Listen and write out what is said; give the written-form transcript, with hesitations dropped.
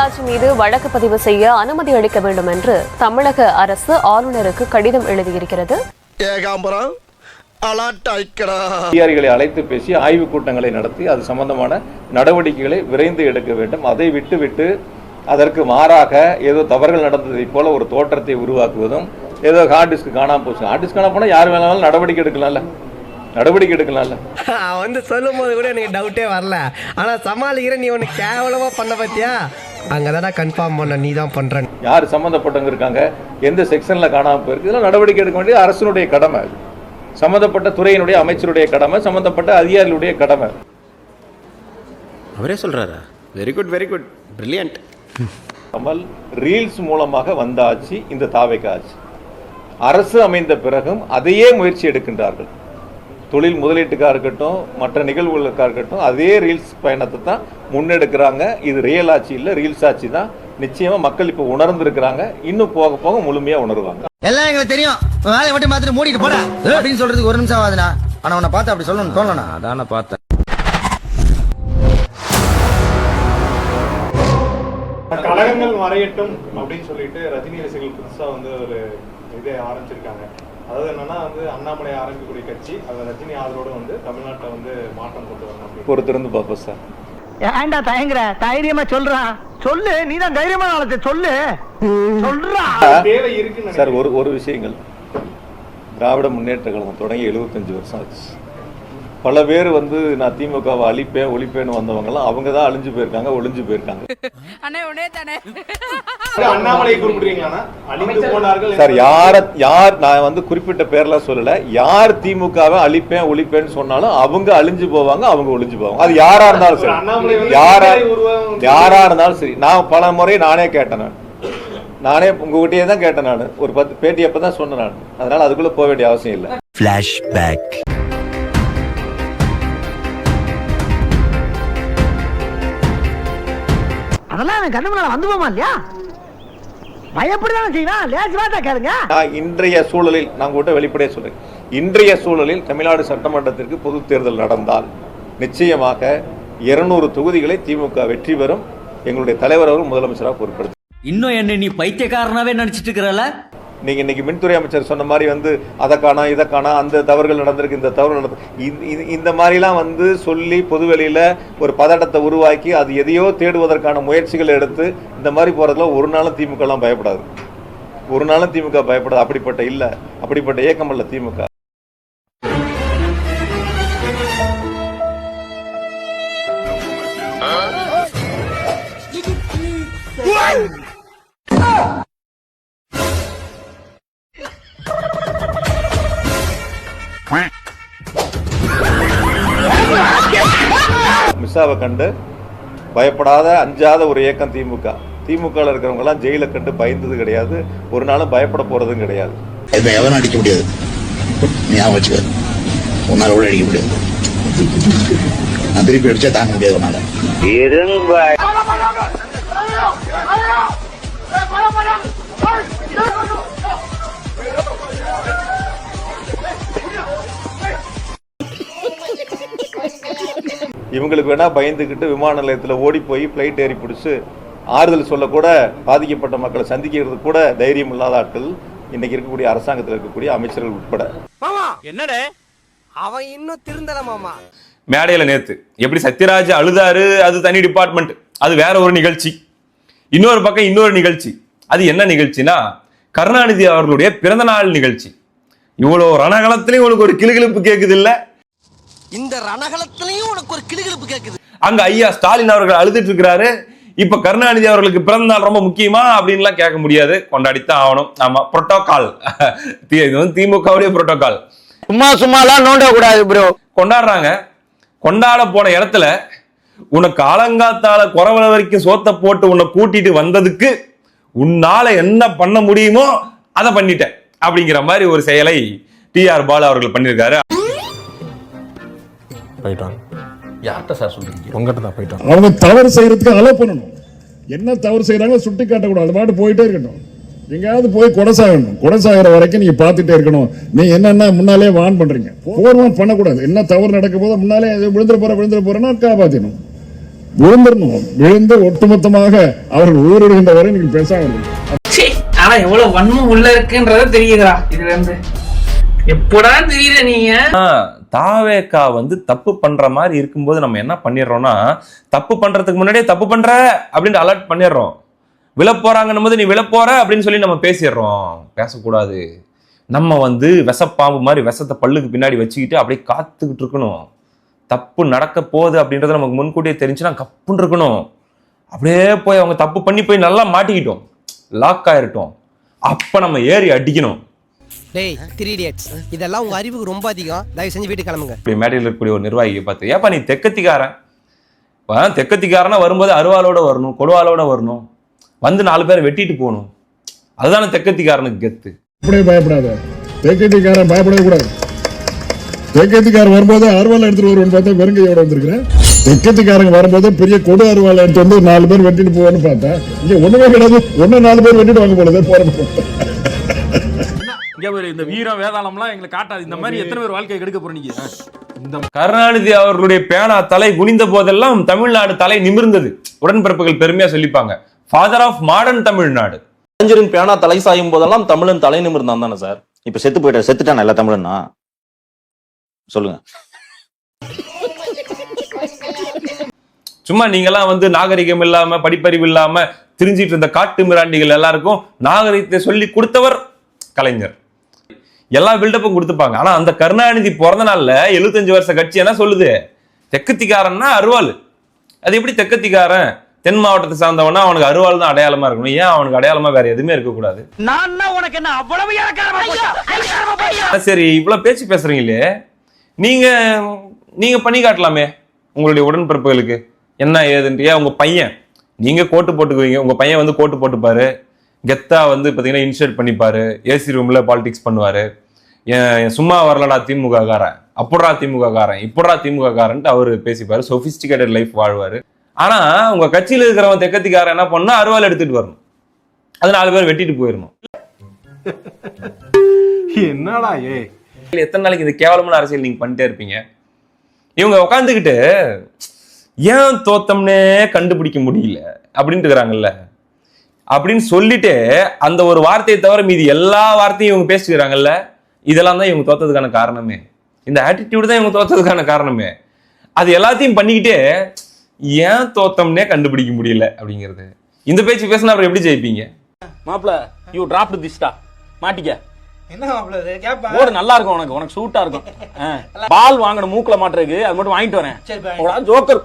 பாலாஜி மீது வழக்கு பதிவு செய்ய அனுமதி அளிக்க வேண்டும் என்று தமிழக அரசு ஆளுநருக்கு கடிதம் எழுதியிருக்கிறது. அதிகாரிகளை அழைத்து பேசி ஆய்வுக் கூட்டங்களை நடத்தி அது சம்பந்தமான நடவடிக்கைகளை விரைந்து எடுக்க வேண்டும். அதை விட்டுவிட்டு அதற்கு மாறாக ஏதோ தவறுகள் நடந்ததை போல ஒரு தோற்றத்தை உருவாக்குவதும், ஏதோ ஹார்ட் டிஸ்க் காணாம போச்சு, ஹார்ட் டிஸ்க் காணாம போனா யார் வேணாலும் நடவடிக்கை எடுக்கலாம்ல. வந்து சொல்லும் போது கூட எனக்கு டவுட்டே வரல. ஆனா சமாளிக்கிற நீ ஒன்னு கேவலமா பண்ண பத்தியா, அங்கதான் கன்ஃபார்ம் பண்ண நீ தான் பண்ற. யார் சம்பந்தப்பட்டவங்க இருக்காங்க, எந்த செக்ஷன்ல காணாம போயிருக்கு, இதெல்லாம் நடவடிக்கை எடுக்க வேண்டியது அரசுடைய கடமை, சம்பந்தப்பட்ட துறையினுடைய அமைச்சருடைய கடமை, சம்பந்தப்பட்ட அதிகாரிகளுடைய கடமை. அவரே சொல்றாரா? Very good, very good, brilliant. Kamal reels மூலமாக வந்தாச்சு இந்த தாவேக்கா ஆட்சி. அரசு அமைந்த பிறகும் அதையே முயற்சி எடுக்கின்றார்கள். தொழில் முதலீட்டுக்காக இருக்கட்டும், மற்ற நிகழ்வுகளுக்காக இருக்கட்டும், அதே ரீல்ஸ் பயணத்தை தான் முன்னெடுக்கிறாங்க. இது ரியல் ஆட்சி இல்லை, ரீல்ஸ் ஆட்சி தான். நிச்சயமா மக்கள் இப்போ உணர்ந்திருக்கிறாங்க, இன்னும் போக போக முழுமையா உணர்வாங்க. எல்லாம் எங்களுக்கு தெரியும், வேலையை மட்டும் மாத்திட்டு மூடிட்டு போட அப்படின்னு சொல்றதுக்கு ஒரு நிமிஷம் ஆகுதுண்ணா. ஆனா உன்னை பார்த்து அப்படி சொல்லணும்னு தோணலண்ணா. அதான பார்த்தேன். கழகங்கள் மறையட்டும் அப்படின்னு சொல்லிட்டு ரஜினி ரசிகர்கள் புதுசா ஒரு இதை ஆரம்பிச்சிருக்காங்க. அதாவது என்னன்னா அண்ணாமலை ஆரம்பிக்கக்கூடிய கட்சி அது ரஜினி ஆதரவோட தமிழ்நாட்டை மாற்றம் கொண்டு வரணும். பொறுத்திருந்து பார்ப்போம் சார். ஏன்டா தயங்குற? தைரியமா சொல்றா, சொல்லு. நீதான் தைரியமா நாளத்தை சொல்லு, சொல்றா. தேவை இருக்குன்னு சார். ஒரு விஷயங்கள், திராவிட முன்னேற்ற கழகம் தொடங்கி 75 வருஷம் ஆச்சு. பல பேர் நான் திமுகவை அழிப்பேன் ஒழிப்பேன்னு வந்தவங்கலாம் அவங்க தான் அழிஞ்சு போயிருக்காங்க, ஒளிஞ்சு போயிருக்காங்க. சார், யார் நான் குறிப்பிட்ட பேர்லாம் சொல்லல. யார் திமுகவை அழிப்பேன் ஒழிப்பேன்னு சொன்னாலும் அவங்க அழிஞ்சு போவாங்க, அவங்க ஒளிஞ்சு போவாங்க. அது யாரா இருந்தாலும் சரி, யாரா இருந்தாலும் சரி. நான் பல முறை நானே கேட்டேன், நானே உங்ககிட்டயே தான் கேட்டேன். நான் ஒரு 10 பேட்டி அப்பதான் சொன்னேன் நான். அதனால அதுக்குள்ள போக வேண்டிய அவசியம் இல்லை. ஃபிளாஷ்பேக். அதெல்லாம் கண்ணு முன்னால வந்து போமா இல்லையா? பயப்படிதான் செய்யலாம். லேசு வார்த்தை கேளுங்க. இன்றைய சூழலில் நான் கூட வெளிப்படையா சொல்றேன், இன்றைய சூழலில் தமிழ்நாடு சட்டமன்றத்திற்கு பொது தேர்தல் நடந்தால் நிச்சயமாக 200 தொகுதிகளை திமுக வெற்றி பெறும். எங்களுடைய தலைவர் அவரும் முதலமைச்சராக பொறுப்படுத்த. இன்னும் என்ன நீ பைத்தியக்காரனாவே நினைச்சிட்டு இருக்கிறல? நீங்க இன்னைக்கு மின்துறை அமைச்சர் சொன்ன மாதிரி அதை காணா இதை காணா, அந்த தவறுகள் நடந்திருக்கு, இந்த தவறு நடந்து, இந்த மாதிரிலாம் சொல்லி பொதுவெளியில ஒரு பதட்டத்தை உருவாக்கி அது எதையோ தேடுவதற்கான முயற்சிகள் எடுத்து இந்த மாதிரி போறதுல ஒரு நாளும் திமுக எல்லாம் பயப்படாது. ஒரு நாளும் திமுக பயப்படாது. அப்படிப்பட்ட இயக்கம் அல்ல திமுக. மிஸ்ஸாவை கண்டு பயப்படாத அஞ்சாத ஒரு இயக்கம் திமுக. திமுகவில் இருக்கிறவங்க எல்லாம் ஜெயிலை கண்டு பயந்தது கிடையாது, ஒரு நாளும் பயப்பட போறதும் கிடையாது. எவனும் அடிக்க முடியாது, ஞாபகம் வச்சுக்க. உன்னால கூட அடிக்க முடியாது, நான் திருப்பி அடிச்சா தாங்க முடியாது உன்னால. இவங்களுக்கு வேணா பயந்துக்கிட்டு விமான நிலையத்தில் ஓடி போய் பிளைட் ஏறி பிடிச்சு ஆறுதல் சொல்ல கூட, பாதிக்கப்பட்ட மக்களை சந்திக்கிறது கூட தைரியம் இல்லாத ஆட்கள் இன்னைக்கு இருக்கக்கூடிய அரசாங்கத்தில் இருக்கக்கூடிய அமைச்சர்கள் உட்பட. என்னடே அவன் இன்னும் திருந்தல மாமா. மேடையில நேத்து எப்படி சத்யராஜ் அழுதாரு, அது தனி டிபார்ட்மெண்ட், அது வேற ஒரு நிகழ்ச்சி. இன்னொரு பக்கம் இன்னொரு நிகழ்ச்சி. அது என்ன நிகழ்ச்சினா கருணாநிதி அவர்களுடைய பிறந்தநாள் நிகழ்ச்சி. இவ்வளவு ரணகலத்திலையும் உனக்கு ஒரு கிளுகிழுப்பு கேக்குது இல்ல? இந்த ரணகலத்திலையும் உனக்கு ஒரு கிளுகிழுப்பு கேக்குது. அங்க ஐயா ஸ்டாலின் அவர்கள் அழுதுட்டு இருக்கிறாரு. இப்ப கருணாநிதி அவர்களுக்கு பிறந்த நாள் ரொம்ப முக்கியமா அப்படின்லாம் கேட்க முடியாது, கொண்டாடித்தான் ஆகணும். ஆமா, புரோட்டோகால். இது திமுகவுடைய புரோட்டோகால். சும்மாலாம் நோண்ட கூடாது ப்ரோ. கொண்டாடுறாங்க. கொண்டாட போன இடத்துல உனக்கு ஆலங்காத்தால குறவல வரைக்கும் சோத்த போட்டு உன்னை கூட்டிட்டு வந்ததுக்கு உன்னால என்ன பண்ண முடியுமோ அதை பண்ணிட்டேன் அப்படிங்கிற மாதிரி ஒரு செயலை டிஆர் பாலு அவர்கள் பண்ணியிருக்காரு. அவங்க தவறு செய்யறதுக்கு அலோ பண்ணணும். என்ன தவறு செய்யறாங்க சுட்டி காட்டக்கூடாது, அது பாட்டு போயிட்டே இருக்கட்டும். எங்கேயாவது போய் கொடை சாகிற வரைக்கும் நீங்க பார்த்துட்டே இருக்கணும். நீங்க என்னன்னா முன்னாலே வான் பண்றீங்க, போர்வான் பண்ணக்கூடாது. என்ன தவறு நடக்கும் போது முன்னாலே விழுந்துட போறேன்னா காப்பாற்றணும். விழுந்துடணும். விழுந்து ஒட்டுமொத்தமாக அவர்கள் ஊரிடுகின்ற வரை நீங்க பேசாமல். ஆனா எவ்வளவு வன்மம் உள்ள இருக்குன்றத தெரியுதா இதுல இருந்து? எப்படா தெரியுற நீங்க? தாவேக்கா வந்து தப்பு பண்ற மாதிரி இருக்கும்போது நம்ம என்ன பண்ணிடுறோம்னா, தப்பு பண்றதுக்கு முன்னாடியே தப்பு பண்ற அப்படின்னு அலர்ட் பண்ணிடுறோம். விழ போறாங்கன்னும் போது நீ விழ போற அப்படின்னு சொல்லி நம்ம பேசிடுறோம். பேசக்கூடாது. நம்ம வந்து விஷப்பாம்பு மாதிரி விஷத்தை பல்லுக்கு பின்னாடி வச்சுக்கிட்டு அப்படியே காத்துக்கிட்டு இருக்கணும். தப்பு நடக்க போகுது அப்படின்றத நமக்கு முன்கூட்டியே தெரிஞ்சுன்னா கப்புன்னு இருக்கணும். அப்படியே போய் அவங்க தப்பு பண்ணி போய் நல்லா மாட்டிக்கிட்டோம், லாக் ஆயிரட்டும், அப்ப நம்ம ஏறி அடிக்கணும். டேய் 3 idiots, இதெல்லாம் உங்க அறிவுக்கு ரொம்ப அதிகம். தயவு செஞ்சு வீட்டுக்கு கிளம்புங்க. இப்படி மேடையில் இருக்கக்கூடிய ஒரு நிர்வாகியை பார்த்து, ஏப்பா நீ தெக்கத்திக்காரன், தெக்கத்திக்காரனா வரும்போது அருவாளோட வரணும், கொடுவாளோட வரணும், வந்து 4 பேரை வெட்டிட்டு போகணும். அதுதானே தெக்கத்திக்காரனுக்கு கெத்து. அப்படியே பயப்படாத, தெக்கத்திக்காரன் பயப்படவே கூடாது. தெக்கத்திக்காரன் வரும்போது அருவாள் எடுத்துட்டு வருவோன்னு பார்த்தா வெறுங்கையோட வந்திருக்கிறேன். தெக்கத்திக்காரங்க வரும்போது பெரிய கொடு அருவாள் எடுத்து வந்து 4 பேர் வெட்டிட்டு போவோன்னு பார்த்தா இங்க ஒண்ணுமே கிடையாது. 4 பேர் வெட்டிட்டு வாங்க போலதே போற. இந்த வீரம் வேதாளம்லாம் எங்களை காட்டாது. இந்த மாதிரி எத்தனை பேர் வாழ்க்கையை கெடுக்க போறீங்க? இந்த கருணாநிதி அவர்களுடைய பேனா தலை குனிந்த போதெல்லாம் தமிழ்நாடு தலை நிமிர்ந்தது. உடன்பிறப்புகள் பெருமையா சொல்லிப்பாங்க, ஃபாதர் ஆஃப் மாடர்ன் தமிழ்நாடு. கலைஞரின் பேனா தலை சாயும் போதெல்லாம் தமிழன் தலை நிமிர்ந்தான் தானே சார்? இப்ப செத்துட்டான் எல்லா தமிழனா சொல்லுங்க. சும்மா நீங்கெல்லாம் வந்து நாகரிகம் இல்லாம படிப்பறிவு இல்லாம திரிஞ்சிட்டு இருந்த காட்டு மிராண்டிகள் எல்லாருக்கும் நாகரிகத்தை சொல்லி கொடுத்தவர் கலைஞர். எல்லா பில்டப்பும் கொடுத்துப்பாங்க. ஆனா அந்த கருணாநிதி பிறந்த நாள்ல 75 வருஷ கட்சி என்ன சொல்லுது? தெக்கத்திக்காரன்னா அருவாள். அது எப்படி தெக்கத்திக்காரன்? தென் மாவட்டத்தை சார்ந்தவனா அவனுக்கு அருவாள் தான் அடையாளமா இருக்கணும். ஏன் அவனுக்கு அடையாளமா வேற எதுவுமே இருக்கக்கூடாது? சரி, இவ்வளவு பேச்சு பேசுறீங்களே, நீங்க பண்ணி காட்டலாமே உங்களுடைய உடன்பிறப்புகளுக்கு என்ன ஏதுன்றியா. உங்க பையன், நீங்க கோட்டு போட்டுக்குவீங்க, உங்க பையன் வந்து கோட்டு போட்டுப்பாரு, கெத்தா வந்து பாத்தீங்கன்னா இன்ஷர்ட் பண்ணிப்பாரு, ஏசி ரூம்ல பாலிடிக்ஸ் பண்ணுவாரு. சும்மா வரலடா திமுக காரன், அப்படிடா திமுக காரன், இப்படா திமுக காரன்ட்டு அவரு பேசிப்பாரு, சொபிஸ்டிகேட்டட் லைஃப் வாழ்வாரு. ஆனா உங்க கட்சியில இருக்கிறவன் தெக்கத்திக்காரன் என்ன பண்ணா, அருவாள் எடுத்துட்டு வரணும், அது 4 பேர் வெட்டிட்டு போயிடணும். என்னடா எத்தனை நாளைக்கு இந்த கேவலமான அரசியல் நீங்க பண்ணிட்டே இருப்பீங்க? இவங்க உட்காந்துக்கிட்டு ஏன் தோத்தம்னே கண்டுபிடிக்க முடியல அப்படின்ட்டு இருக்கிறாங்கல்ல, அப்படின்னு சொல்லிட்டு அந்த ஒரு வார்த்தையை தவிர மீதி எல்லா வார்த்தையும் இவங்க பேசிக்கிறாங்கல்ல, இதெல்லாம் தான் இவங்க தோத்ததுக்கான காரணமே. இந்த ஆட்டிடியூட் தான் இவங்க தோத்ததுக்கான காரணமே. அது எல்லாத்தையும் பண்ணிக்கிட்டே ஏன் தோத்தம்னே கண்டுபிடிக்க முடியல அப்படிங்கிறது. இந்த பேச்சு பேசினா அப்புறம் எப்படி ஜெயிப்பீங்க? மாப்ள யூ டிராப்ட் திஸ்டா மாட்டிக்க. என்ன மாப்ள இது கேப்பா? ஓடு நல்லா இருக்கும், உனக்கு சூட்டா இருக்கும். பால் வாங்கணும் மூக்குல மாட்டுறதுக்கு, அது மட்டும் வாங்கிட்டு வரேன். ஜோக்கர்